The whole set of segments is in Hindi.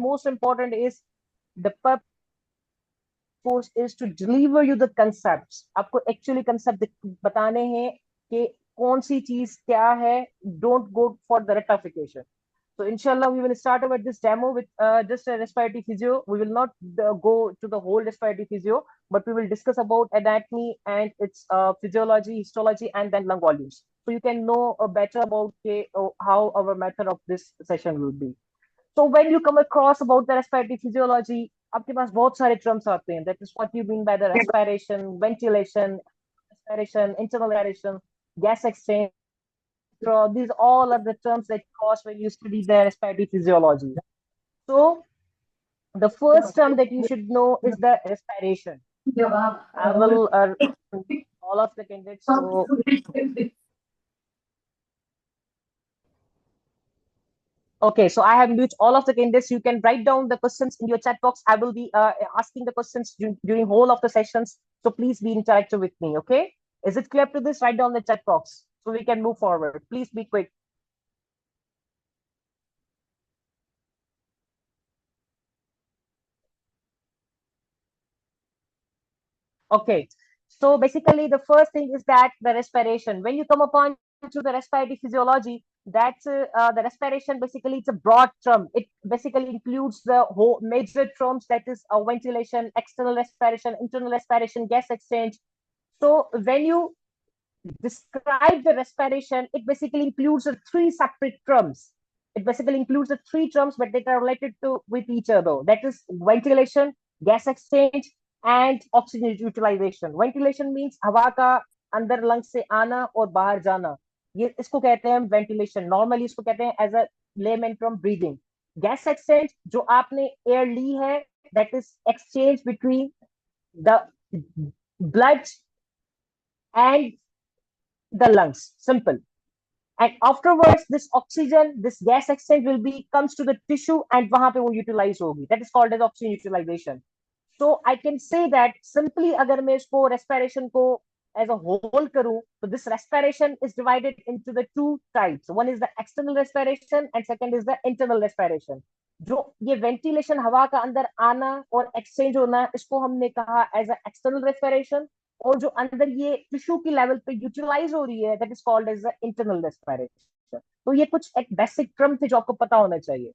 most important is the purpose is to deliver you the concepts. आपको actually concept बताने हैं कि कौन सी चीज क्या है. Don't go for the rectification. So inshallah, we will start with this demo with just a respiratory physio. We will not go to the whole respiratory physio, but we will discuss about anatomy and its physiology, histology, and then lung volumes. So you can know better about how our method of this session will be. So when you come across about the respiratory physiology, आपके पास बहुत सारे terms आते हैं. That is what you mean by the respiration, ventilation, respiration, internal aeration, gas exchange. These all are the terms that cross when you study the respiratory physiology. So the first term that you should know is the respiration. I will all of the candidates. So okay, so I have mute all of the candidates. You can write down the questions in your chat box. I will be asking the questions during whole of the sessions. So please be interactive with me. Okay, is it clear to this? Write down the chat box so we can move forward. Please be quick. Okay, so basically the first thing is that the respiration. When you come upon to the respiratory physiology, that's the respiration. Basically, it's a broad term. It basically includes the whole major terms, that is ventilation, external respiration, internal respiration, gas exchange. So when you describe the respiration, it basically includes the three separate terms. It basically includes the three terms, but they are related to with each other. That is ventilation, gas exchange, and oxygen utilization. Ventilation means हवा का अंदर लंग से आना और बाहर जाना. ये इसको कहते हैं वेंटिलेशन. नॉर्मली इसको कहते हैं as a layman term breathing. Gas exchange जो आपने एयर ली है, that is exchange between the blood and the lungs. Simple. And afterwards, this oxygen, this gas exchange will be comes to the tissue and वहां पे वो utilize होगी. That is called as oxygen utilization. So I can say that simply अगर मैं इसको respiration को as a whole करूं, so this respiration is divided into the two types. One is the external respiration and second is the internal respiration. जो ये ventilation हवा का अंदर आना और exchange होना, इसको हमने कहा as a external respiration. और जो अंदर ये टिश्यू की लेवल पे यूटिलाइज हो रही है, that is called as internal respiration. तो ये कुछ एक बेसिक टर्म थे जो आपको पता होना चाहिए.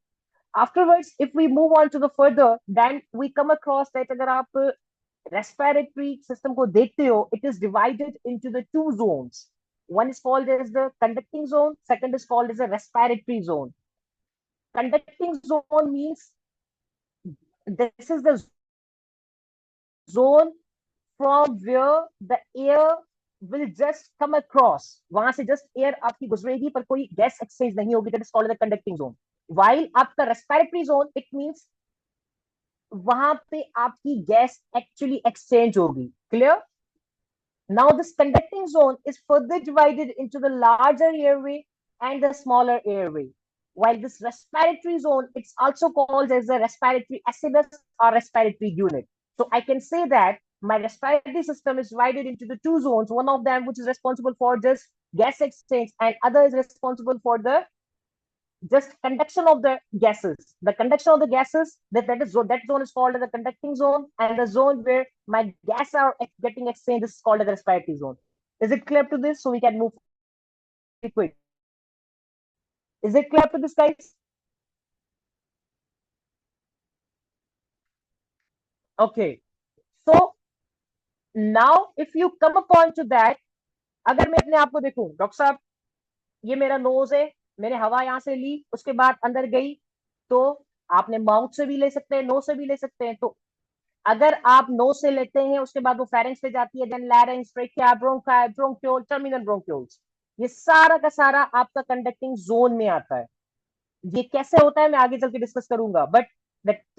Afterwards if we move on to the further, then we come across that अगर आप रेस्पिरेटरी सिस्टम को देखते हो, it is divided into the two zones. One is called as the conducting zone, second is called as a respiratory zone. Conducting zone means this is the zone from where the air will just come across. वहां से just air आपकी गुजरेगी पर कोई gas exchange नहीं होगी. That is called the conducting zone. While आपका respiratory zone, it means वहां पे आपकी gas actually exchange होगी. Clear? Now this conducting zone is further divided into the larger airway and the smaller airway. While this respiratory zone, it's also called as the respiratory acidus or respiratory unit. So I can say that my respiratory system is divided into the two zones, one of them which is responsible for just gas exchange and other is responsible for the just conduction of the gases. The conduction of the gases, that zone is called as the conducting zone, and the zone where my gas are getting exchanged is called as the respiratory zone. Is it clear to this? So we can move quick. Is it clear to this, guys? Okay. So now if you come upon to that, अगर मैं अपने आप को देखूं, डॉक्टर साहब ये मेरा नोज है, मैंने हवा यहां से ली, उसके बाद अंदर गई, तो आपने माउथ से भी ले सकते हैं, नोज से भी ले सकते हैं. तो अगर आप नोज से लेते हैं, उसके बाद वो फेरेंक्स पे जाती है, then larynx, trachea, bronchi, bronchiole, terminal bronchioles, ये सारा का सारा आपका कंडक्टिंग जोन में आता है. ये कैसे होता है मैं आगे चल के डिस्कस करूंगा, but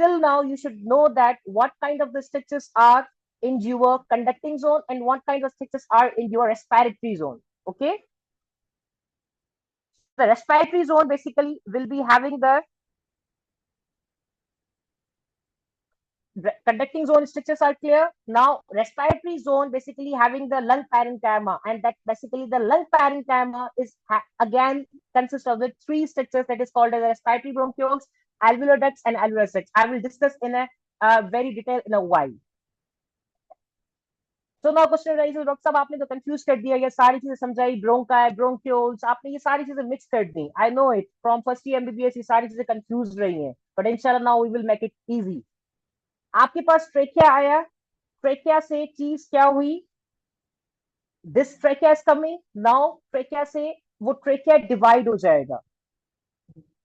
till now you should know that what kind of the stitches are in your conducting zone and what kind of stitches are in your respiratory zone. Okay, the respiratory zone basically will be having the conducting zone stitches are clear. Now respiratory zone basically having the lung parenchyma, and that basically the lung parenchyma is again consists of the three stitches that is called as the respiratory bronchioles, alveolar ducts and alveolar sacs. I will discuss in a very detail in a while. तो नाउ क्वेश्चन राइज, डॉक्टर साहब आपने तो कंफ्यूज कर दिया, ये सारी चीजें समझाई, ब्रोंकाई ब्रोंक्यूल्स, आपने ये सारी चीजें मिक्स कर दी। I know it from first year MBBS, ये सारी चीजें कंफ्यूज रही हैं, बट इंशाल्लाह now we will make it easy. आपके पास ट्रेकिया आया, ट्रेकिया से चीज क्या हुई, this trachea is coming now, trachea से वो ट्रेकिया डिवाइड हो जाएगा,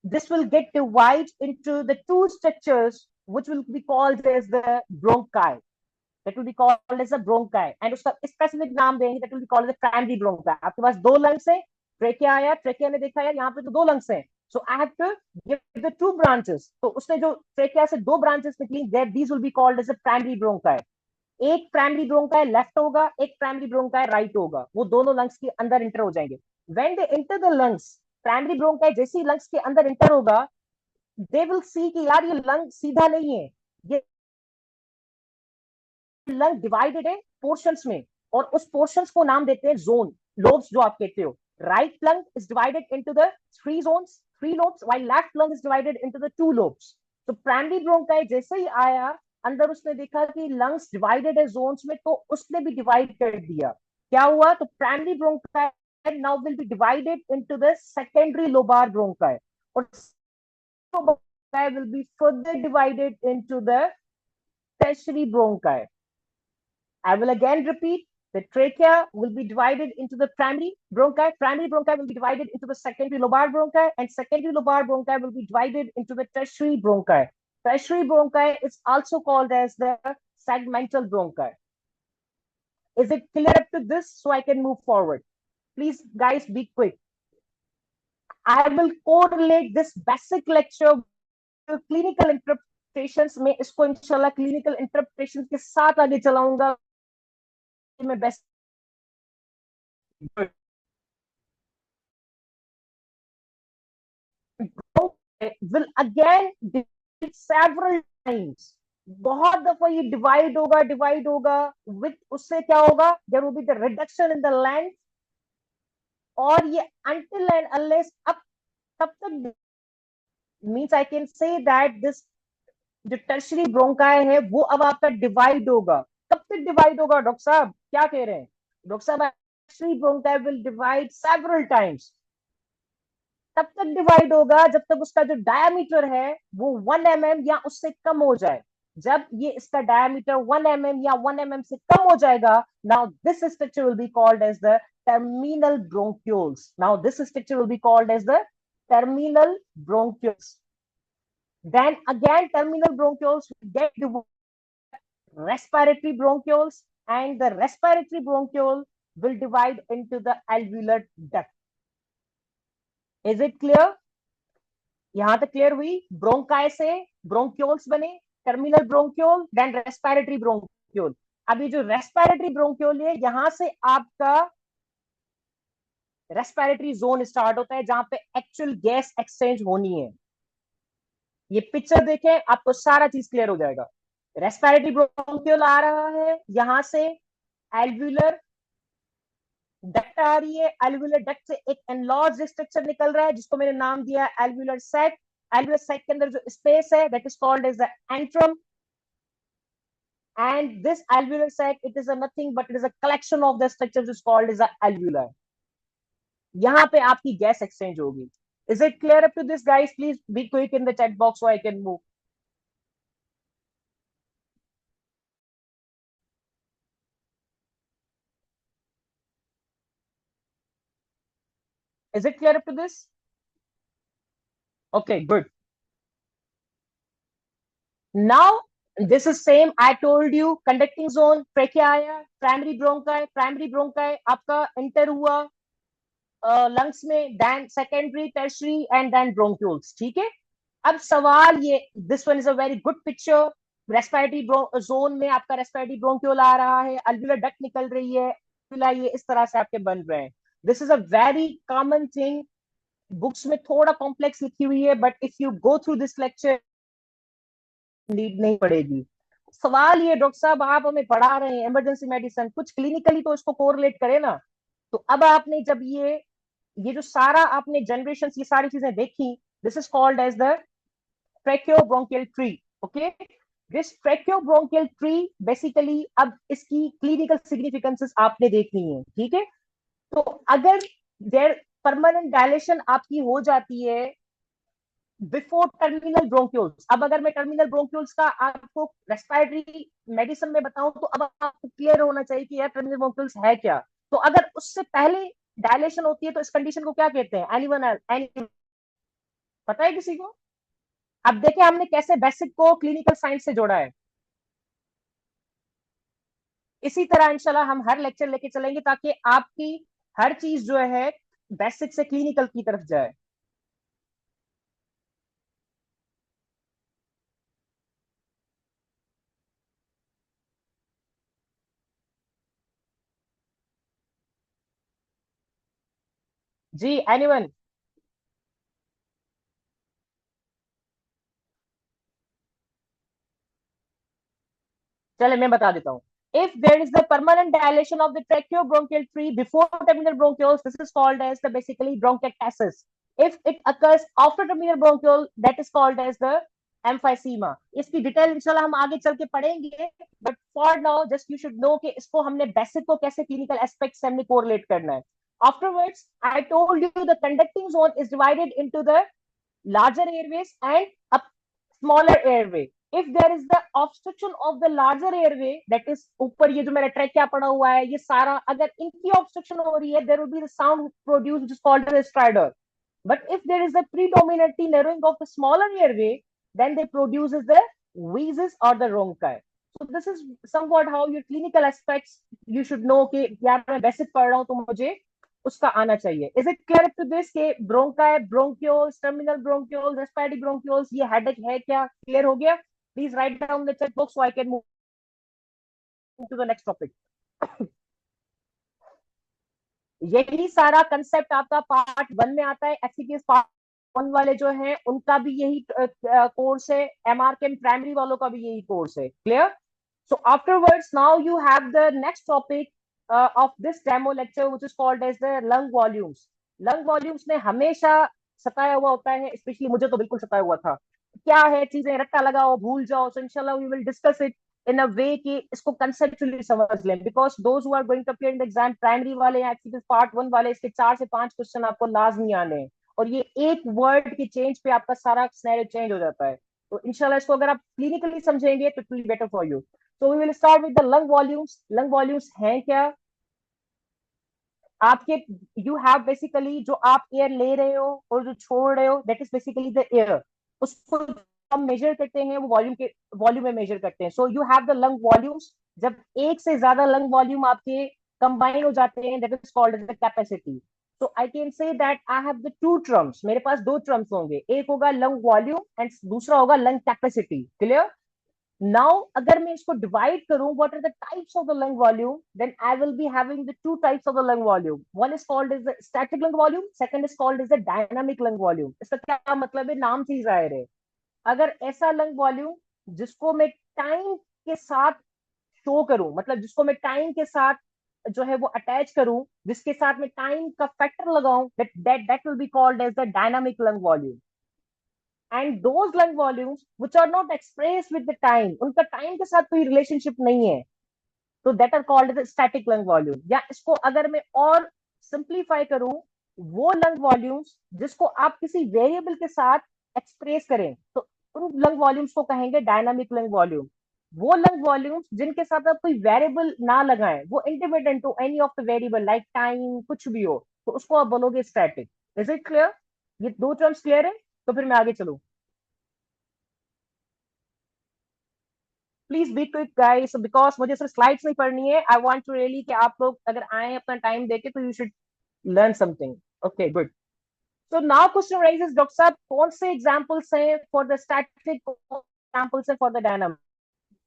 this will get divided into the two structures which will be called as the bronchi, that will be called as a bronchi, and उसका specific नाम देंगे, that will be called as the primary bronchi। आपके पास दो लंग्स है, ट्रेकिया आया, ट्रेकिया ने देखा यार यहाँ पे तो दो लंग्स हैं, so I have to give the two branches। तो उसने जो ट्रेकिया से दो ब्रांचेस निकली, that these will be called as a primary bronchi। एक प्राइमरी ब्रोंकाई लेफ्ट होगा, एक प्राइमरी ब्रोंकाई राइट होगा, वो दोनों लंग्स के अंदर इंटर हो जाएंगे। When they enter the lungs, primary bronchi जैसे ही लंग्स के अंदर इंटर होगा, दे विल सी कि यार ये लंग सीधा नहीं है, ये लंग डिवाइडेड है पोर्शंस में, और उस पोर्शंस को नाम देते हैं जोन, लोब्स जो आप कहते हो। Right lung is divided into the three Jones, three lobes, while left lung is divided into the two lobes. तो प्राइमरी ब्रोंकाई जैसे ही आया अंदर, उसने देखा कि लंग्स डिवाइडेड है जोन्स में, तो उसने भी डिवाइड कर दिया। क्या हुआ, तो primary bronchi now will be divided into the secondary lobar bronchi, और bronchi will be further divided into the tertiary bronchi. I will again repeat, the trachea will be divided into the primary bronchi will be divided into the secondary lobar bronchi, and secondary lobar bronchi will be divided into the tertiary bronchi. Tertiary bronchi is also called as the segmental bronchi. Is it clear up to this, so I can move forward? Please guys be quick. I will correlate this basic lecture with clinical interpretations में, इसको इंशाल्लाह clinical interpretations के साथ आगे चलाऊंगा मैं best. will again divide several times, बहुत दफा ये डिवाइड होगा विथ, उससे क्या होगा, there will be the reduction in the length, और ये until and unless अब तब तक means I can say that this जो टर्शरी ब्रोंकाई है वो अब आपका डिवाइड होगा। कब तक डिवाइड होगा डॉक्टर साहब, क्या कह रहे हैं डॉक्टर साहब, tertiary bronchi will divide several times, तब तक डिवाइड होगा जब तक उसका जो डायमीटर है वो 1 mm या उससे कम हो जाए। जब ये इसका डायमीटर 1 mm या 1 mm से कम हो जाएगा, now this structure will be called as the terminal bronchioles. Now this structure will be called as the terminal bronchioles. Then again terminal bronchioles get respiratory bronchioles, and the respiratory bronchiole will divide into the alveolar duct. Is it clear? यहां तक क्लियर हुई? ब्रोंकाई से ब्रोंक्यूल्स बने, terminal bronchiole, then respiratory bronchiole. अभी जो रेस्पिरेटरी ब्रोंक्यूल है, यहां से आपका रेस्पिरेटरी जोन स्टार्ट होता है जहां पे एक्चुअल गैस एक्सचेंज होनी है। ये पिक्चर देखें, आपको सारा चीज क्लियर हो जाएगा। रेस्पिरेटरी ब्रोंक्यूल आ रहा है, यहां से एल्वुलर डक्ट आ रही है, एल्वुलर डक्ट से एक एनलार्ज स्ट्रक्चर निकल रहा है जिसको मैंने नाम दिया एल्वुलर सैक। एल्वुलर सैक के अंदर जो स्पेस है that is called as the antrum, and this alveolar sac, it is a nothing but it is a collection of the structures is called as a alveoli। यहाँ पे आपकी गैस एक्सचेंज होगी। Is it clear up to this guys? Please be quick in the chat box so I can move. Is it clear up to this? Okay, good. Now this is same I told you, conducting zone trachea आया, primary bronchi आपका enter हुआ लंग्स में, then secondary tertiary and then bronchioles. ठीक है, अब सवाल ये, this one is a very good picture. Respiratory zone में आपका रेस्पिरेटरी ब्रोंक्यूल आ रहा है, अल्वुलर डक्ट निकल रही है, ये इस तरह से आपके बन रहे हैं। This is a very common thing, books में थोड़ा कॉम्प्लेक्स लिखी हुई है, but if you go through this lecture need नहीं पड़ेगी। सवाल ये, डॉक्टर साहब आप हमें पढ़ा रहे हैं इमरजेंसी मेडिसिन, कुछ क्लिनिकली तो इसको कोरिलेट करे ना। तो अब आपने जब ये जो सारा आपने जनरेशन ये सारी चीजें देखी, this is called as the tracheobronchial tree. Okay, this tracheobronchial tree basically, अब इसकी क्लिनिकल सिग्निफिकेंसेस आपने देखनी है. ठीक है, तो अगर देयर परमानेंट डायलेशन आपकी हो जाती है बिफोर टर्मिनल ब्रोंक्यूल्स. अब अगर मैं टर्मिनल ब्रोंक्यूल्स का आपको रेस्पिरेटरी मेडिसिन में बताऊं तो अब आपको क्लियर होना चाहिए कि यार टर्मिनल ब्रोंक्यूल्स है क्या. तो अगर उससे पहले डायलेशन होती है तो इस कंडीशन को क्या कहते हैं? एनीवन एनी पता है किसी को? अब देखें हमने कैसे बेसिक को क्लिनिकल साइंस से जोड़ा है. इसी तरह इंशाल्लाह हम हर लेक्चर लेके चलेंगे ताकि आपकी हर चीज जो है बेसिक से क्लिनिकल की तरफ जाए. जी, एनीवन. चले मैं बता देता हूँ. If there is the permanent dilation of the tracheobronchial tree before terminal bronchioles, this is called as the basically bronchiectasis. If it occurs after terminal bronchiole, that is called as the emphysema. इसकी डिटेल इंशाल्लाह हम आगे चल के पढ़ेंगे, but for now just you should know कि इसको हमने बेसिक को कैसे क्लिनिकल एस्पेक्ट से हमने कोरिलेट करना है. Afterwards, I told you the conducting zone is divided into the larger airways and a smaller airway. If there is the obstruction of the larger airway, that is ऊपर ये जो मेरा ट्रैक क्या पड़ा हुआ है ये सारा, अगर इनकी obstruction हो रही है, there will be the sound produced which is called as stridor. But if there is a predominantly narrowing of the smaller airway, then they produces the wheezes or the rhonchi. So this is somewhat how your clinical aspects you should know कि यार मैं बेसिक पढ़ रहा हूँ तो मुझे उसका आना चाहिए. Is it clear to this के bronchi, bronchioles, terminal bronchioles, respiratory bronchioles ये हेडेक है क्या? क्लियर हो गया? Please write down the chat box so I can move to the next topic. यही सारा कंसेप्ट आपका पार्ट 1 में आता है. एफसीपीएस पार्ट 1 वाले जो हैं उनका भी यही कोर्स है. एमआरकेएम प्राइमरी वालों का भी यही कोर्स है. Clear? So afterwards, now you have the next topic of this demo lecture, which is called as the lung volumes. Lung volumes में हमेशा सताया हुआ होता है, स्पेशली मुझे तो बिल्कुल सताया हुआ था. क्या है चीजें, रट्टा लगाओ भूल जाओ. So inshallah we will discuss it in a way कि इसको conceptually समझ लें, because those who are going to appear in the exam, primary वाले या एक्चुअली पार्ट 1 वाले, इसके 4 से 5 क्वेश्चन आपको लाजमी आने हैं. और ये एक वर्ड के चेंज पे आपका सारा सिनेरियो चेंज हो जाता है. तो इंशाल्लाह इसको अगर आप क्लिनिकली समझेंगे तो it will be better for you. So we will start with the lung volumes. Lung volumes हैं क्या? आपके you have basically जो आप एयर ले रहे हो और जो छोड़ रहे हो, that is basically the air. उसको हम मेजर करते हैं, वो वॉल्यूम में मेजर करते हैं. So you have the lung volumes. जब एक से ज्यादा लंग वॉल्यूम आपके कंबाइन हो जाते हैं, that is called as the capacity. So I can say that I have the two terms. मेरे पास दो terms होंगे, एक होगा lung volume and दूसरा होगा lung capacity. Clear? Now, अगर मैं इसको divide करूं, what are the types of the lung volume? Then I will be having the two types of the lung volume. One is called as the static lung volume. Second is called as the dynamic lung volume. इसका क्या मतलब है? नाम से ही जाहिर है. अगर ऐसा lung volume जिसको मैं टाइम के साथ शो करूं, मतलब जिसको मैं टाइम के साथ जो है वो अटैच करूं, जिसके साथ मैं टाइम का फैक्टर लगाऊं, that will be called as the dynamic lung volume. And those lung volumes which are not expressed with the time, उनका टाइम के साथ कोई रिलेशनशिप नहीं है, तो that are called as static lung volume. या इसको अगर मैं और सिंप्लीफाई करूं, वो लंग वॉल्यूम्स जिसको आप किसी वेरिएबल के साथ एक्सप्रेस करें, तो उन लंग वॉल्यूम्स को कहेंगे डायनामिक लंग वॉल्यूम. वो लंग वॉल्यूम्स जिनके साथ आप कोई वेरिएबल ना लगाएं, वो independent to any of the variable like time कुछ भी हो, तो उसको आप बोलोगे स्टैटिक. Is it clear? ये दो टर्म्स क्लियर है? तो फिर मैं आगे चलूं. Please be quick guys, because मुझे सिर्फ स्लाइड्स नहीं पढ़नी है. आई वांट टू रियली कि आप लोग अगर आए अपना टाइम देके तो you should learn something. Okay, good. So now question rises, doctor साहब कौन से एग्जांपल्स हैं फॉर द स्टैटिक, एग्जांपल्स हैं फॉर द डायनामिक?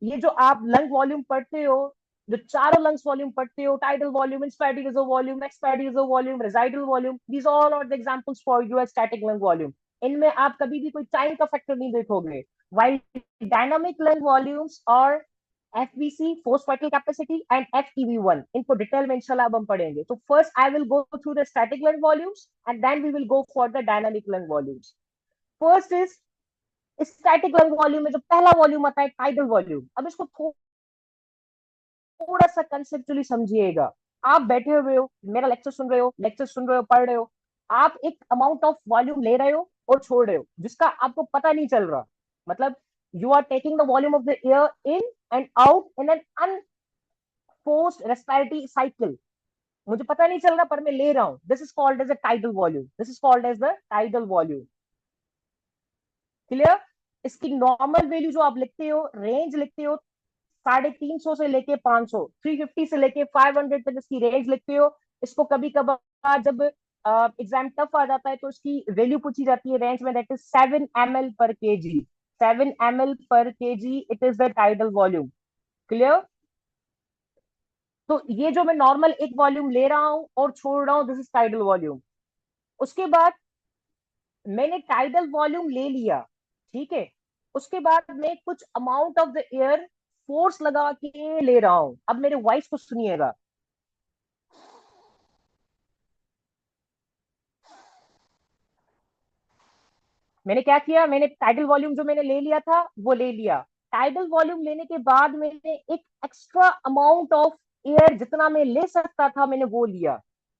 ये जो आप लंग वॉल्यूम पढ़ते हो, जो चारों लंग्स वॉल्यूम पढ़ते हो, tidal volume, inspired reserve volume, expired reserve volume, residual volume, these all are the examples for your static lung volume. इनमें आप कभी भी कोई टाइम का फैक्टर नहीं देखोगे. while dynamic lung volumes are FVC, forced vital capacity, and FEV1. इनको डिटेल में इंशाल्लाह अब हम पढ़ेंगे. तो first I will go through the static lung volumes and then we will go for the dynamic lung volumes. First is static lung volume में जो पहला वॉल्यूम आता है टाइडल वॉल्यूम। अब इसको थोड़ा सा कंसेप्चुअली समझिएगा। आप बैठे हुए हो, मेरा लेक्चर सुन रहे हो, पढ़ रहे हो, आप एक अमाउंट ऑफ वॉल्यूम ले रहे हो और छोड़ रहे हो जिसका आपको पता नहीं चल रहा। मतलब you are taking the volume of the air in and out in an unforced respiratory cycle. मुझे पता नहीं चल रहा पर मैं ले रहा हूं। This is called as a tidal volume. This is called as the tidal volume. Clear? इसकी नॉर्मल वैल्यू जो आप लिखते हो, रेंज लिखते हो, 350 से लेके 500, 350 से लेके 500 तक इसकी रेंज लिखते हो। इसको कभी कभार जब एग्जाम टफ आ जाता है तो इसकी वैल्यू पूछी जाती है रेंज में, दैट इज 7 ml पर केजी। 7 ml पर KG, it is the tidal volume. Clear? तो ये जो मैं नॉर्मल एक वॉल्यूम ले रहा हूं और छोड़ रहा हूं, दिस इज टाइडल वॉल्यूम। उसके बाद मैंने टाइडल वॉल्यूम ले लिया, ठीक है। उसके बाद मैं कुछ amount of the air force लगा के ले रहा हूं। अब मेरे वॉइस को सुनिएगा। मैंने क्या किया, मैंने टाइडल वॉल्यूम जो मैंने ले लिया था वो ले लिया। टाइडल वॉल्यूम लेने के बाद मैंने एक एक्स्ट्रा अमाउंट ऑफ एयर जितना मैं ले सकता था मैंने वो लिया।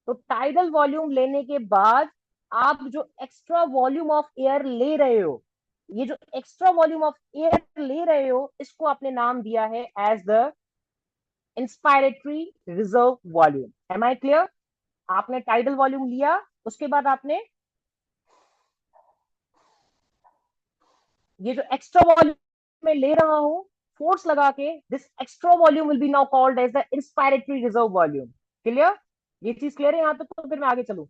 तो टाइडल वॉल्यूम लेने के बाद आप जो एक्स्ट्रा वॉल्यूम ऑफ एयर ले रहे हो, ये जो एक्स्ट्रा वॉल्यूम ऑफ एयर ले रहे हो, इसको आपने नाम दिया है as the inspiratory reserve volume. Am I clear? आपने टाइडल वॉल्यूम लिया, उसके बाद आपने ये जो एक्स्ट्रा वॉल्यूम मैं ले रहा हूं फोर्स लगा के, this extra volume will be now called as the inspiratory reserve volume. Clear? ये चीज क्लियर है यहां तक? तो फिर मैं आगे चलूं।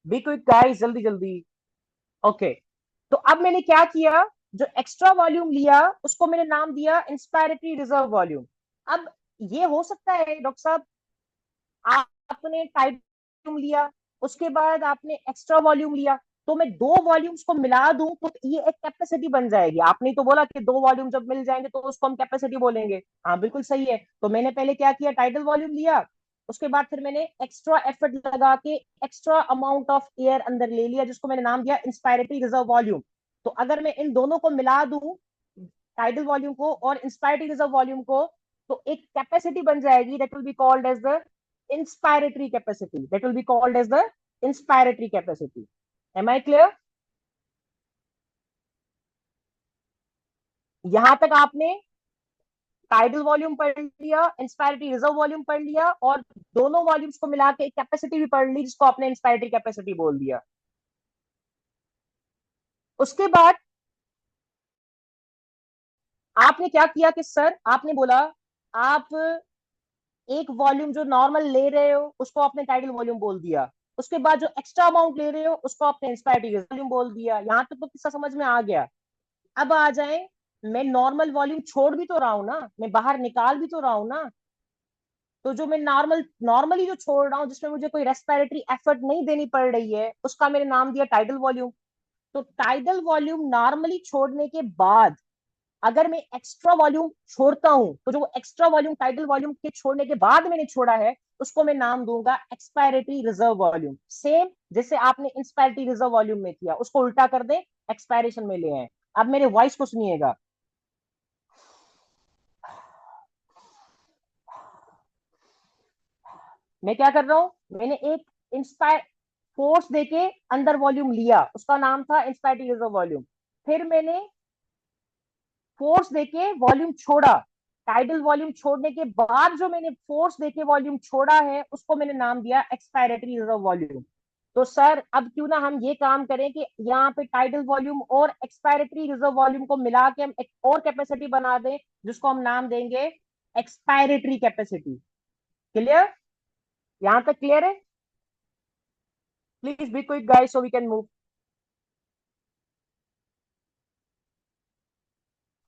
बी क्विक गाइस, जल्दी जल्दी। ओके, तो अब मैंने क्या किया, जो एक्स्ट्रा वॉल्यूम लिया उसको मैंने नाम दिया इंस्पायरेटरी रिजर्व वॉल्यूम। अब ये हो सकता है डॉक्टर साहब, आपने टाइप वॉल्यूम लिया, उसके बाद आपने एक्स्ट्रा वॉल्यूम लिया, तो मैं दो वॉल्यूम्स को मिला दूं तो ये एक कैपेसिटी बन जाएगी। आपने तो बोला कि दो वॉल्यूम जब मिल जाएंगे तो उसको हम कैपेसिटी बोलेंगे। हाँ बिल्कुल सही है। तो मैंने पहले क्या किया, टाइडल वॉल्यूम लिया, उसके बाद फिर मैंने एक्स्ट्रा एफर्ट लगा के एक्स्ट्रा अमाउंट ऑफ एयर अंदर ले लिया जिसको मैंने नाम दिया इंस्पायरेटरी रिजर्व वॉल्यूम। तो अगर मैं इन दोनों को मिला दूं, टाइडल वॉल्यूम को और इंस्पायरेटरी रिजर्व वॉल्यूम को, तो एक कैपेसिटी बन जाएगी that will be called as the inspiratory capacity. That will be called as the inspiratory capacity. Am I clear? यहां तक आपने टाइडल वॉल्यूम पढ़ लिया, इंस्पायरेटरी रिजर्व वॉल्यूम पढ़ लिया, और दोनों वॉल्यूम्स को मिला के एक कैपेसिटी भी पढ़ ली जिसको आपने इंस्पायरेटरी कैपेसिटी बोल दिया। उसके बाद आपने क्या किया कि सर आपने बोला आप एक वॉल्यूम जो नॉर्मल ले रहे हो उसको आपने टाइडल वॉल्यूम बोल दिया, उसके बाद जो एक्स्ट्रा अमाउंट ले रहे हो उसको आपने इंस्पायरेटरी वॉल्यूम बोल दिया। यहां तक तो किस्सा समझ में आ गया। अब आ जाए, मैं नॉर्मल वॉल्यूम छोड़ भी तो रहा हूं ना, मैं बाहर निकाल भी तो रहा हूं ना। तो जो मैं नॉर्मली जो छोड़ रहा हूँ जिसमें मुझे कोई रेस्पिरेटरी एफर्ट नहीं देनी पड़ रही है, उसका मैंने नाम दिया टाइडल वॉल्यूम। तो टाइडल वॉल्यूम नॉर्मली छोड़ने के बाद अगर मैं एक्स्ट्रा वॉल्यूम छोड़ता हूं, तो जो एक्स्ट्रा वॉल्यूम टाइडल वॉल्यूम के छोड़ने के बाद मैंने छोड़ा है उसको मैं नाम दूंगा एक्सपायरेटरी रिजर्व वॉल्यूम। सेम जैसे आपने इंस्पायरेटरी रिजर्व वॉल्यूम में किया, उसको उल्टा कर दे, एक्सपायरेशन में ले आए। अब मेरे वॉइस को सुनिएगा। मैं क्या कर रहा हूं, मैंने एक इंस्पायर फोर्स देके अंदर वॉल्यूम लिया, उसका नाम था इंस्पायरेटरी रिजर्व वॉल्यूम। फिर मैंने फोर्स देके वॉल्यूम छोड़ा, टाइडल वॉल्यूम छोड़ने के बाद जो मैंने फोर्स देके वॉल्यूम छोड़ा है उसको मैंने नाम दिया एक्सपायरेटरी रिजर्व वॉल्यूम। तो सर अब क्यों ना हम ये काम करें कि यहाँ पे टाइडल वॉल्यूम और एक्सपायरेटरी रिजर्व वॉल्यूम को मिला के हम एक और कैपेसिटी बना दें जिसको हम नाम देंगे एक्सपायरेटरी कैपेसिटी। क्लियर? यहां तक क्लियर है? Please be quick guys so we can move.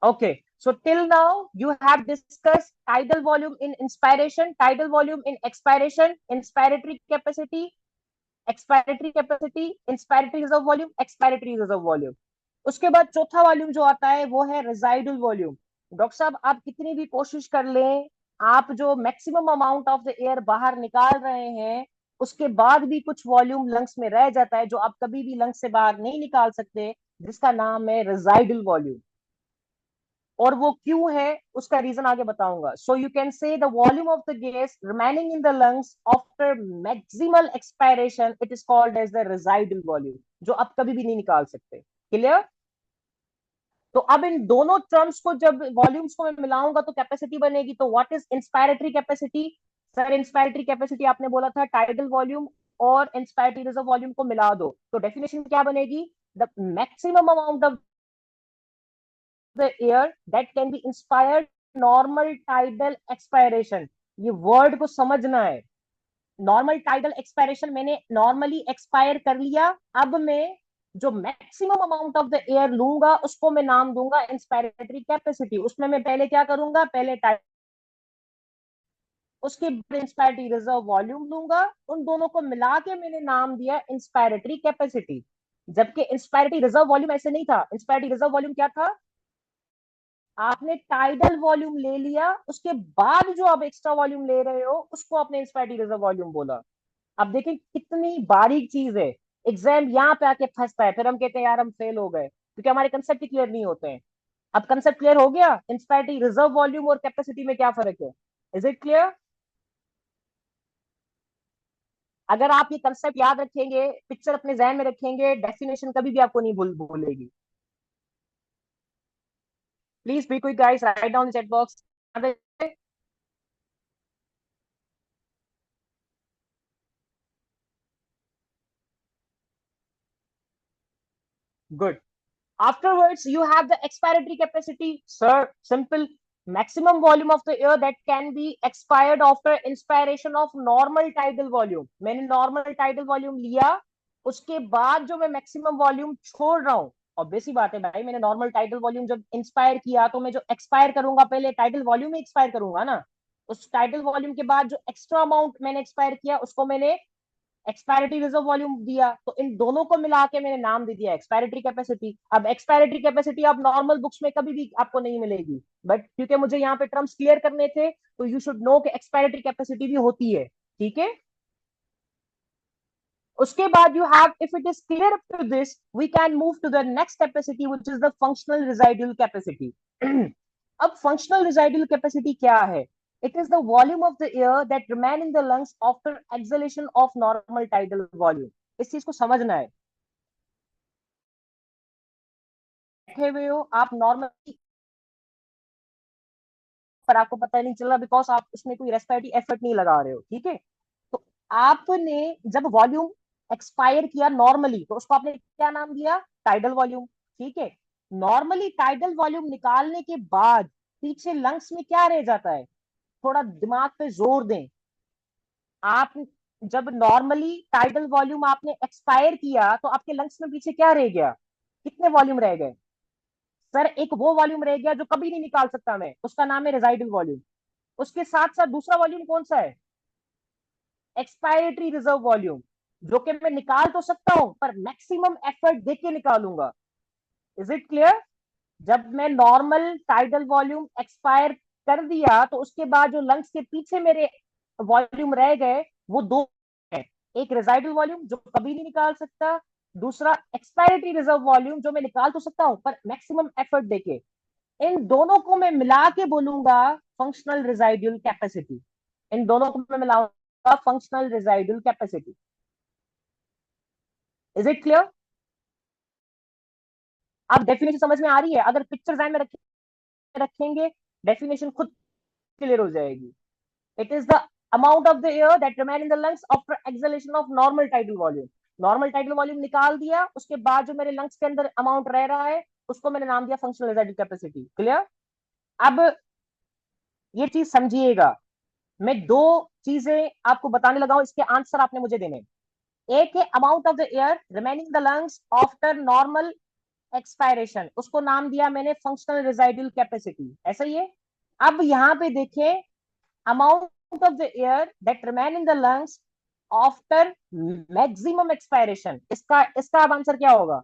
Okay, so till now you have discussed tidal volume in inspiration, tidal volume in expiration, expiratory capacity, inspiratory reserve volume, expiratory reserve volume. उसके बाद चौथा वॉल्यूम जो आता है वो है रेजाइडल वॉल्यूम। डॉक्टर साहब आप कितनी भी कोशिश कर लें, आप जो maximum amount of the air बाहर निकाल रहे हैं उसके बाद भी कुछ वॉल्यूम लंग्स में रह जाता है जो आप कभी भी लंग्स से बाहर नहीं निकाल सकते, जिसका नाम है रेजाइडल वॉल्यूम। और वो क्यों है उसका रीजन आगे बताऊंगा। So you can say the volume of the gas remaining in the lungs after maximal expiration, it is called as the residual volume, जो आप कभी भी नहीं निकाल सकते। क्लियर? तो अब इन दोनों टर्म्स को जब वॉल्यूम्स को मैं मिलाऊंगा तो कैपेसिटी बनेगी। तो what is inspiratory capacity? Sir inspiratory capacity आपने बोला था टाइडल वॉल्यूम और इंस्पायरेटरी रिजर्व वॉल्यूम को मिला दो, तो डेफिनेशन क्या बनेगी? The maximum amount of the air that can B inspired normal tidal expiration. ये वर्ड को समझना है। नॉर्मल टाइडल एक्सपायरेशन, मैंने नॉर्मली एक्सपायर कर लिया, अब मैं जो maximum amount of the air लूंगा उसको मैं नाम दूंगा इंस्पायरेटरी कैपेसिटी। उसमें मैं पहले क्या करूंगा? पहले उसके बाद इंस्पायरेटरी रिजर्व वॉल्यूम लूंगा, उन दोनों को मिला के मैंने नाम दिया इंस्पायरेटरी कैपेसिटी। जबकि इंस्पायरेटरी रिजर्व वॉल्यूम ऐसे नहीं था। इंस्पायरेटरी रिजर्व वॉल्यूम क्या था? आपने टाइडल वॉल्यूम ले लिया, उसके बाद जो आप एक्स्ट्रा वॉल्यूम ले रहे हो उसको आपने इंस्पायरेटरी रिजर्व वॉल्यूम बोला। अब देखें कितनी बारीक चीज है। एग्जाम यहाँ पे आके फंसता है, फिर हम कहते हैं यार हम फेल हो गए क्योंकि हमारे कंसेप्ट ही क्लियर नहीं होते हैं। अब कंसेप्ट क्लियर हो गया, इंस्पायरेटरी रिजर्व वॉल्यूम और कैपेसिटी में क्या फर्क है? Is it clear? अगर आप ये कंसेप्ट याद रखेंगे, पिक्चर अपने जहन में रखेंगे, डेफिनेशन कभी भी आपको नहीं भूलेगी। Please be quick guys, write down chat box. Good. Afterwards, you have the expiratory capacity. Sir, simple. Maximum volume of the air that can be expired after inspiration of normal tidal volume. मैंने normal tidal volume लिया, उसके बाद जो मैं maximum volume छोड़ रहा हूँ, ऑब्वियस ही बात है भाई, मैंने नॉर्मल टाइडल वॉल्यूम जब इंस्पायर किया तो मैं जो एक्सपायर करूंगा पहले टाइडल वॉल्यूम में एक्सपायर करूंगा ना। उस टाइडल वॉल्यूम के बाद जो एक्स्ट्रा अमाउंट मैंने एक्सपायर किया उसको मैंने एक्सपायरेटरी रिजर्व वॉल्यूम दिया। तो इन दोनों को मिला के मैंने नाम दे दिया एक्सपायरेटरी कैपेसिटी। अब एक्सपायरेटरी कैपेसिटी आप नॉर्मल बुक्स में कभी भी आपको नहीं मिलेगी, बट क्योंकि मुझे यहाँ पे टर्म्स क्लियर करने थे तो यू शुड नो कि एक्सपायरेटरी कैपेसिटी भी होती है। ठीक है? उसके बाद you have, if it is clear up to this, we can move to the next capacity which is the functional residual capacity. अब फंक्शनल रिजाइडल कैपेसिटी क्या है? It is the volume of the air that remain in the lungs after exhalation of normal tidal volume. इस चीज को समझना है। बैठे हुए हो आप नॉर्मली, पर आपको पता नहीं चल रहा बिकॉज आप उसमें कोई रेस्पिरेटरी एफर्ट नहीं लगा रहे हो। ठीक है? तो आपने जब वॉल्यूम एक्सपायर किया नॉर्मली तो उसको आपने क्या नाम दिया? Tidal volume. ठीक है? नॉर्मली टाइडल वॉल्यूम निकालने के बाद पीछे लंग्स में क्या रह जाता है? थोड़ा दिमाग पे जोर दें आप। जब नॉर्मली टाइडल वॉल्यूम आपने एक्सपायर किया तो आपके लंग्स में पीछे क्या रह गया? कितने वॉल्यूम रह गए? सर एक वो वॉल्यूम रह गया जो कभी नहीं निकाल सकता मैं, उसका नाम है रेजाइडल वॉल्यूम। उसके साथ साथ दूसरा वॉल्यूम कौन सा है? एक्सपायरेटरी रिजर्व वॉल्यूम, जो कि मैं निकाल तो सकता हूं पर मैक्सिमम एफर्ट देके के निकालूंगा। Is it clear? जब मैं नॉर्मल टाइडल वॉल्यूम एक्सपायर कर दिया तो उसके बाद जो लंग्स के पीछे मेरे वॉल्यूम रह गए वो दो है। एक रेजाइडल वॉल्यूम जो कभी नहीं निकाल सकता, दूसरा एक्सपायरेटरी रिजर्व वॉल्यूम जो मैं निकाल तो सकता हूं पर मैक्सिमम एफर्ट देके। इन दोनों को मैं मिला के बोलूंगा फंक्शनल रिजाइडल कैपेसिटी। इन दोनों को मैं मिलाऊंगा functional residual capacity. Is it clear? आप डेफिनेशन समझ में आ रही है? अगर पिक्चर ध्यान में रखेंगे डेफिनेशन खुद क्लियर हो जाएगी। It is the amount of the air that remain in the lungs after exhalation of normal tidal volume. Normal tidal volume निकाल दिया, उसके बाद जो मेरे लंग्स के अंदर अमाउंट रह रहा है उसको मैंने नाम दिया फंक्शनल रिजाइडल कैपेसिटी। क्लियर? अब ये चीज समझिएगा, मैं दो चीजें आपको बताने लगा हूं, इसके आंसर आपने मुझे देने। एक है amount of the air remaining the lungs after normal expiration, उसको नाम दिया मैंने फंक्शनल रिजाइडल कैपेसिटी। ऐसा ही है? अब यहां पे देखें, amount of the air that remain in the lungs after maximum expiration, इसका इसका अब आंसर क्या होगा?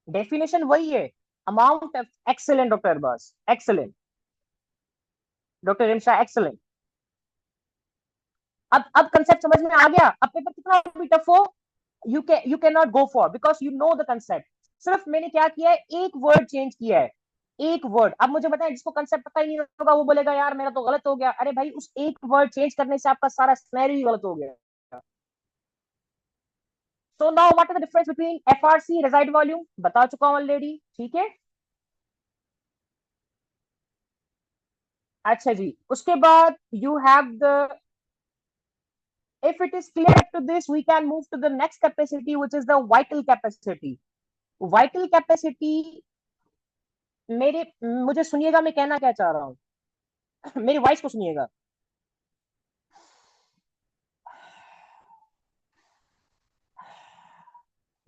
डेफिनेशन वही है, amount of, excellent doctor Arbaz, excellent doctor Rimsha, excellent. अब कंसेप्ट समझ में आ गया? अब पेपर कितना भी टफ हो, you can not go for, because you know the concept. सिर्फ मैंने क्या किया है, एक वर्ड चेंज किया है, एक वर्ड। अब मुझे बताएं, जिसको कंसेप्ट पता ही नहीं होगा वो बोलेगा यार मेरा तो गलत हो गया। अरे भाई, उस एक वर्ड चेंज करने से आपका सारा स्नैरियो ही गलत हो गया। So now what are the difference between FRC residual volume, बता चुका हूं ऑलरेडी, ठीक है। अच्छा जी, उसके बाद you have the, if it is clear to this, we can move to the next capacity, which is the vital capacity. Vital capacity, मेरे मुझे सुनिएगा मैं कहना क्या चाह रहा हूँ। मेरी वॉइस को सुनिएगा।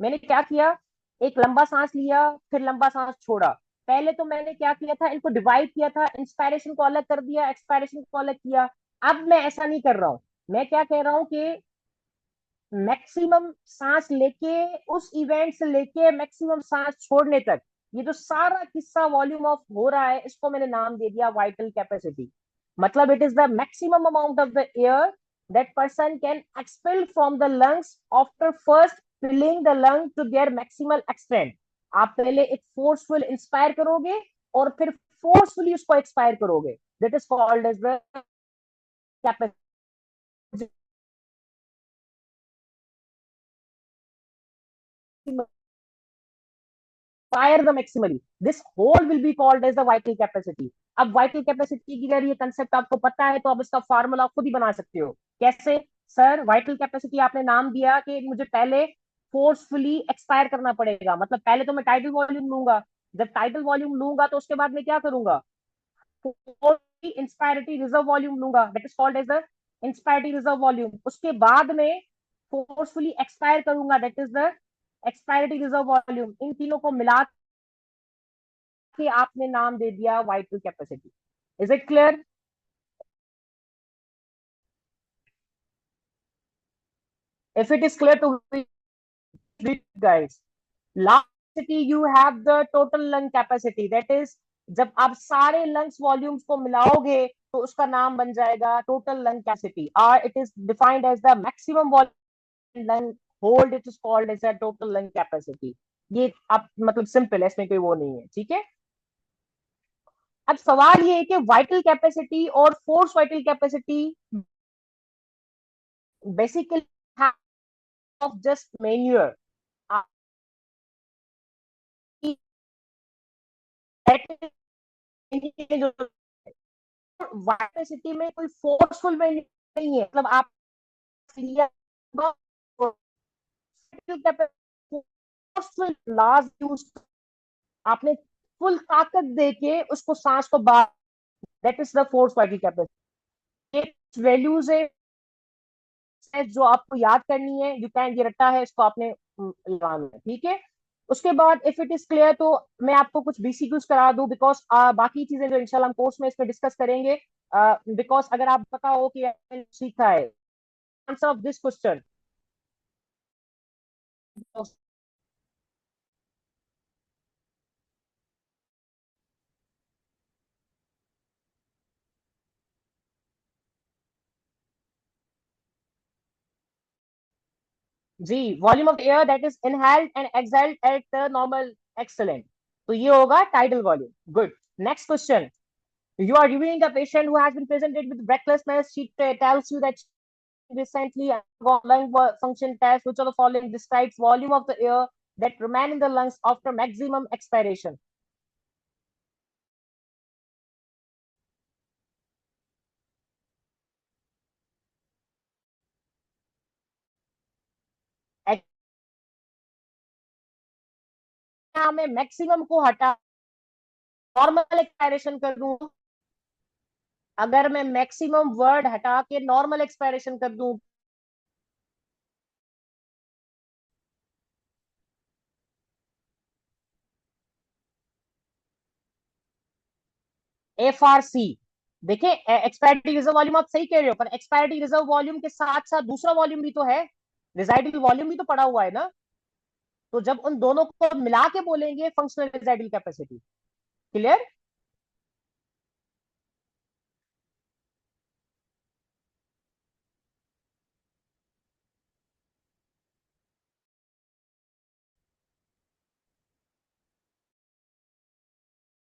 मैंने क्या किया, एक लंबा सांस लिया, फिर लंबा सांस छोड़ा। पहले तो मैंने क्या किया था, इनको डिवाइड किया था, इंस्पायरेशन को अलग कर दिया, एक्सपायरेशन को अलग किया। अब मैं ऐसा नहीं कर रहा हूं। मैं क्या कह रहा हूं कि मैक्सिमम सांस लेके, उस इवेंट से लेके मैक्सिमम सांस छोड़ने तक, ये जो सारा किस्सा वॉल्यूम ऑफ हो रहा है, इसको मैंने नाम दे दिया वाइटल कैपेसिटी। मतलब it is the maximum amount of the air that person can expel from the lungs after first filling the lung to their maximal extent. आप पहले एक फोर्सफुल इंस्पायर करोगे और फिर फोर्सफुली उसको एक्सपायर करोगे, that is called as the capacity. fire the maximally, this whole will be called as the vital capacity. अब vital capacity की अगर ये कंसेप्ट आपको पता है तो अब इसका फार्मूला खुद ही बना सकते हो। कैसे? सर, vital capacity आपने नाम दिया कि मुझे पहले फोर्सफुली एक्सपायर करना पड़ेगा, मतलब पहले तो मैं टाइडल वॉल्यूम लूंगा। जब टाइडल वॉल्यूम लूंगा तो उसके बाद मैं क्या करूंगा, इंस्पायरेटरी रिजर्व वॉल्यूम लूंगा, that is called as the inspiratory reserve volume. उसके बाद में फोर्सफुली एक्सपायर करूंगा, that is the expiratory reserve volume. इन तीनों को मिला कि आपने नाम दे दिया vital capacity. Is it clear? If it is clear to guys, last capacity you have the total lung capacity, that is जब आप सारे लंग्स वॉल्यूम्स को मिलाओगे तो उसका नाम बन जाएगा टोटल लंग कैपेसिटी, और it is defined as the maximum volume lung hold, it is called as the total lung capacity. ये आप मतलब सिंपल है, इसमें कोई वो नहीं है, ठीक है। अब सवाल ये है कि वाइटल कैपेसिटी और force vital capacity basically of just manure, capacity में कोई फोर्सफुल में नहीं है, मतलब आप लिया लार्ज यूज, आपने फुल ताकत देके उसको सांस को बाहर, that is the force vital capacity. Values है जो आपको याद करनी है, यू कैन, ये रट्टा है, इसको आपने लगाना है, ठीक है। उसके बाद इफ इट इज क्लियर तो मैं आपको कुछ बीसीक्यूज करा दूं, बिकॉज बाकी चीजें जो इंशाल्लाह हम कोर्स में इस पे डिस्कस करेंगे। बिकॉज अगर आप पता हो कि सीखा है आंसर ऑफ दिस क्वेश्चन। जी, volume of air that is inhaled and exhaled at the normal, excellent. तो ये होगा tidal volume. Good. Next question, you are reviewing a patient who has been presented with breathlessness. She tells you that she recently undergone lung function test. Which of the following describes volume of the air that remain in the lungs after maximum expiration? मैं मैक्सिमम को हटा नॉर्मल एक्सपायरेशन कर दूं, अगर मैं मैक्सिमम वर्ड हटा के नॉर्मल एक्सपायरेशन कर दूं, एफ आर सी। देखिए, एक्सपायरेटरी रिजर्व वॉल्यूम आप सही कह रहे हो, पर एक्सपायरेटरी रिजर्व वॉल्यूम के साथ साथ दूसरा वॉल्यूम भी तो है, रिजाइडल वॉल्यूम भी तो पड़ा हुआ है ना। तो जब उन दोनों को मिला के बोलेंगे functional residual capacity. Clear?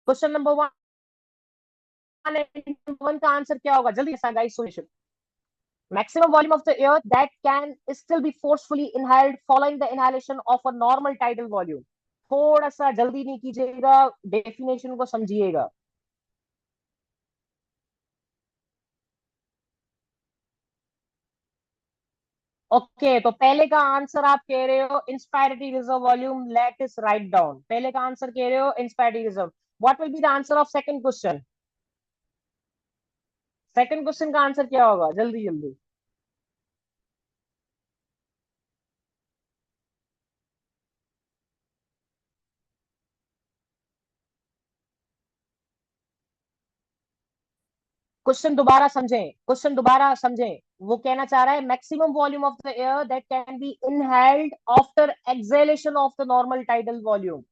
Question number one का आंसर क्या होगा? जल्दी से guys, solution. Maximum volume of the air that can still be forcefully inhaled following the inhalation of a normal tidal volume. थोड़ा सा जल्दी नहीं कीजिएगा, डेफिनेशन को समझिएगा। ओके, तो पहले का आंसर आप कह रहे हो इंस्पायरेटरी रिजर्व वॉल्यूम, लेट इस राइट डाउन। पहले का आंसर कह रहे हो inspiratory reserve. What will be the answer of second question? Second question का आंसर क्या होगा? जल्दी जल्दी। क्वेश्चन दोबारा समझें, क्वेश्चन दोबारा समझें। वो कहना चाह रहा है maximum volume of the air that can be inhaled after exhalation of the normal tidal volume.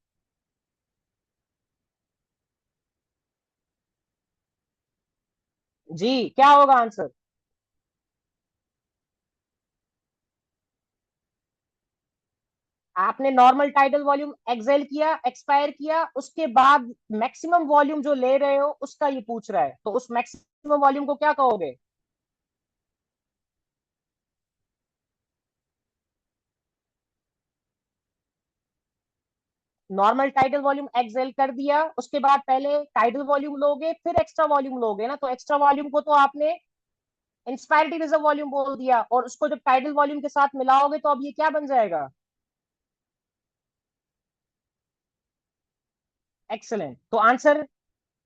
जी, क्या होगा आंसर? आपने नॉर्मल टाइडल वॉल्यूम एक्सेल किया, एक्सपायर किया, उसके बाद मैक्सिमम वॉल्यूम जो ले रहे हो उसका ये पूछ रहा है, तो उस मैक्सिमम वॉल्यूम को क्या कहोगे? नॉर्मल टाइडल वॉल्यूम एक्सेल कर दिया, उसके बाद पहले टाइडल वॉल्यूम लोगे फिर एक्स्ट्रा वॉल्यूम लोगे ना, तो एक्स्ट्रा वॉल्यूम को तो आपने इंस्पायरेटरी रिजर्व वॉल्यूम बोल दिया, और उसको जब टाइडल वॉल्यूम के साथ मिलाओगे तो अब ये क्या बन जाएगा? एक्सेलेंट। तो आंसर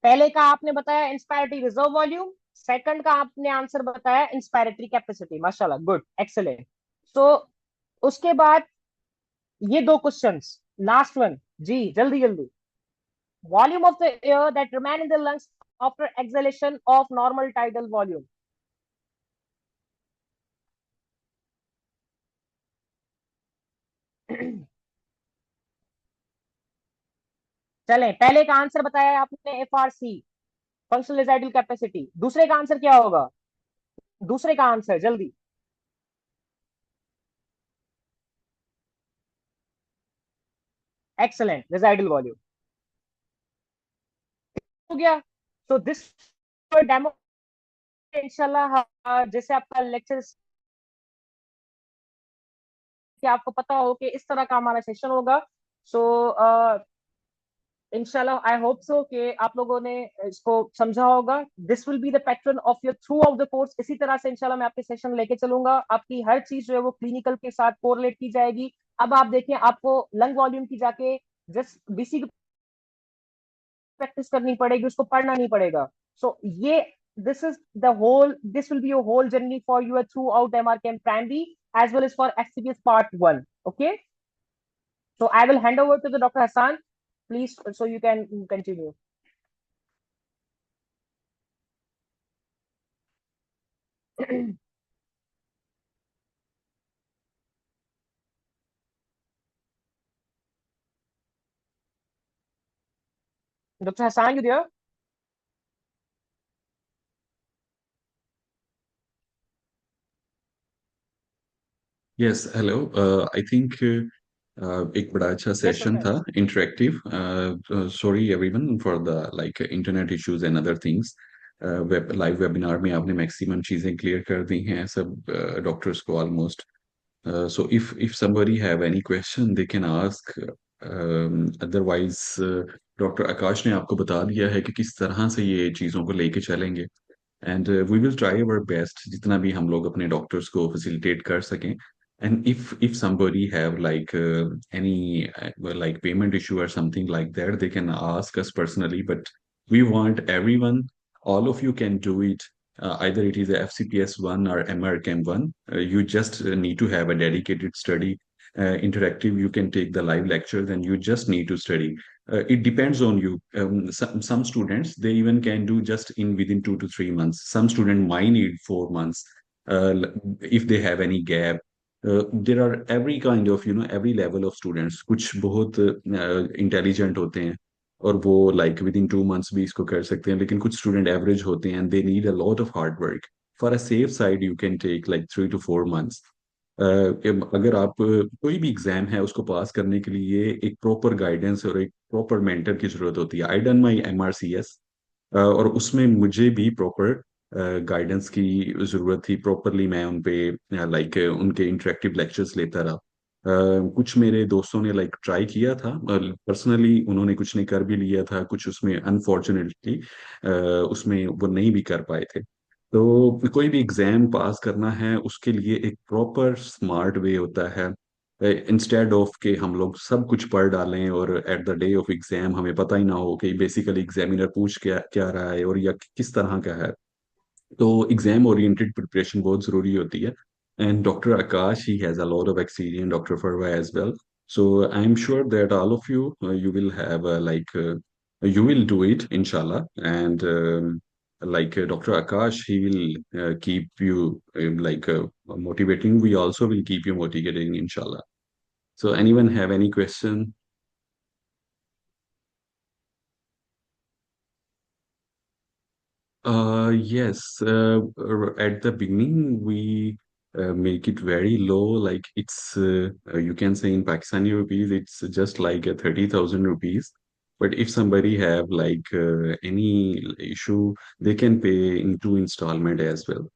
पहले का आपने बताया इंस्पायरेटरी रिजर्व वॉल्यूम, सेकंड का आपने आंसर बताया इंस्पायरेटरी कैपेसिटी। माशाल्लाह, गुड, एक्सेलेंट। सो उसके बाद ये दो क्वेश्चंस, लास्ट वन। जी, जल्दी जल्दी। Volume of the air that remain in the lungs after exhalation of normal tidal volume. चलें, पहले का आंसर बताया आपने F R C, functional residual capacity. दूसरे का आंसर क्या होगा? दूसरे का आंसर जल्दी। एक्सलेंट, रेसिडुअल वॉल्यूम हो गया। तो दिस डेमो इंशाल्लाह, जैसे आपका लेक्चर कि आपको पता हो कि इस तरह का हमारा सेशन होगा। सो इंशाल्लाह आई होप सो कि आप लोगों ने इसको समझा होगा। This will be the pattern of your through out the course. इसी तरह से इंशाल्लाह मैं आपके सेशन लेके चलूंगा, आपकी हर चीज जो है वो क्लिनिकल के साथ कोरिलेट की जाएगी। अब आप देखिए, आपको लंग वॉल्यूम की जाके जस्ट बीसी प्रैक्टिस करनी पड़ेगी, उसको पढ़ना नहीं पड़ेगा। सो ये this is the whole this will be your whole journey for you throughout MRChem primary as well as for FCPS part 1. Okay, so I will hand over to the Dr. Hassan, please, so you can continue. Dr. Hassan, you there? Yes hello I think एक बड़ा अच्छा Yes, सेशन Dr. था, interactive. Sorry everyone for the like internet issues and other things. Web live webinar में आपने मैक्सिमम चीज़ें क्लियर कर दी हैं सब डॉक्टर्स को almost. So if somebody have any question they can ask, otherwise doctor Akash ने आपको बता दिया है कि किस तरह से ये चीज़ों को लेके चलेंगे। And we will try our best जितना भी हम लोग अपने डॉक्टर्स को फैसिलिटेट कर सकें। And if somebody have like any like payment issue or something like that, they can ask us personally, but we want everyone, all of you can do it. Either it is a FCPS 1 or MRChem 1. You just need to have a dedicated study, interactive. You can take the live lectures and you just need to study. It depends on you. Some students, they even can do just in within 2 to 3 months. Some student might need 4 months if they have any gap. There are every kind of, every level of students. कुछ बहुत इंटेलिजेंट होते हैं और वो लाइक विद इन 2 मंथ्स भी इसको कर सकते हैं, लेकिन कुछ स्टूडेंट एवरेज होते हैं and they need a lot of hard work. For a safe side you can take like 3 to 4 months। अगर आप कोई भी एग्जाम है उसको पास करने के लिए एक प्रॉपर गाइडेंस और एक प्रॉपर मेंटर की जरूरत होती है। आई डन माई MRCS, और उसमें मुझे भी प्रॉपर गाइडेंस की जरूरत थी। प्रॉपरली मैं उन पे लाइक उनके इंटरेक्टिव लेक्चर्स लेता रहा। कुछ मेरे दोस्तों ने लाइक ट्राई किया था पर्सनली, उन्होंने कुछ ने कर भी लिया था, कुछ उसमें अनफॉर्चुनेटली उसमें वो नहीं भी कर पाए थे। तो कोई भी एग्जाम पास करना है उसके लिए एक प्रॉपर स्मार्ट वे होता है। इंस्टेड ऑफ के हम लोग सब कुछ पढ़ डालें और at the day of exam हमें पता ही ना हो कि बेसिकली एग्जामिनर पूछ क्या क्या रहा है और या किस तरह का है। तो एग्जाम ओरिएंटेड प्रिपरेशन बहुत जरूरी होती है। एंड डॉक्टर आकाश ही has a lot of experience, doctor Farwa as well. So I'm sure that all of you, you will have you will do it, inshallah. And Dr. Akash, he will keep you motivating. We also will keep you motivating, inshallah. So anyone have any question? Yes, at the beginning we make it very low, like you can say in Pakistani rupees, it's just like a 30,000 rupees. But if somebody have any issue, they can pay in two installment as well.